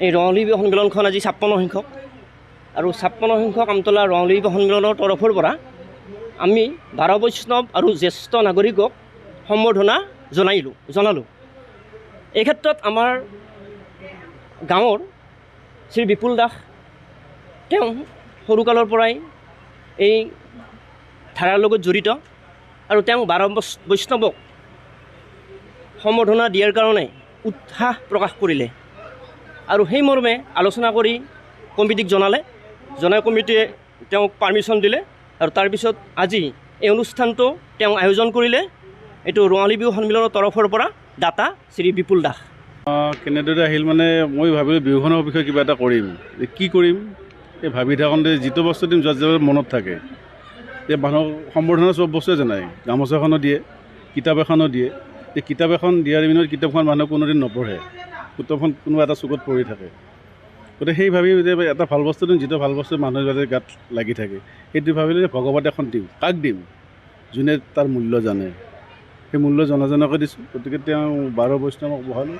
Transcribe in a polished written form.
এই ৰঙালী বিহু সন্মিলনখন আজি 56 সংখ্যক আৰু 56 সংখ্যক আমতলা ৰঙালী বিহু সন্মিলনৰ তৰফৰ পৰা আমি 12 বৈষ্ণৱ আৰু জ্যেষ্ঠ নাগৰিকক সম্বৰ্ধনা জনালোঁ। এই ক্ষেত্ৰত আমাৰ গাঁৱৰ শ্ৰী বিপুল দাস তেওঁ সৰুকালৰ পৰাই এই ধাৰাৰ লগত জড়িত আৰু তেওঁ 12 বৈষ্ণৱক সম্বৰ্ধনা দিয়াৰ কাৰণে উৎসাহ প্ৰকাশ কৰিলে আৰু সেই মৰ্মে আলোচনা কৰি কমিটিক জনাই কমিটিয়ে তেওঁক পাৰ্মিশ্যন দিলে আৰু তাৰপিছত আজি এই অনুষ্ঠানটো তেওঁ আয়োজন কৰিলে। এইটো ৰঙালী বিহু সন্মিলনৰ তৰফৰ পৰা দাতা শ্ৰী বিপুল দাস। কেনেদৰে আহিল মানে মই ভাবিলোঁ বিহুখনৰ বিষয়ে কিবা এটা কৰিম, কি কৰিম এই ভাবি থাকোঁতে যিটো বস্তু দিম যাৰ মনত থাকে। এই মানুহক সম্বৰ্ধনা চব বস্তুৱে জনায়, গামোচাখনো দিয়ে, কিতাপ এখনো দিয়ে। এই কিতাপ এখন দিয়াৰ বিনিময়ত কিতাপখন মানুহে কোনোদিন নপঢ়ে, কিতাপখন কোনোবা এটা চুকত পৰি থাকে। গতিকে সেই ভাবি যে এটা ভাল বস্তু দিম, যিটো ভাল বস্তু মানুহৰ যাতে গাত লাগি থাকে, সেইটো ভাবিলে যে ভগৱত এখন দিম। কাক দিম? যোনে তাৰ মূল্য জানে। সেই মূল্য জনাজনকে দিছোঁ। গতিকে তেওঁ 12 বৈষ্ণৱক বহালোঁ।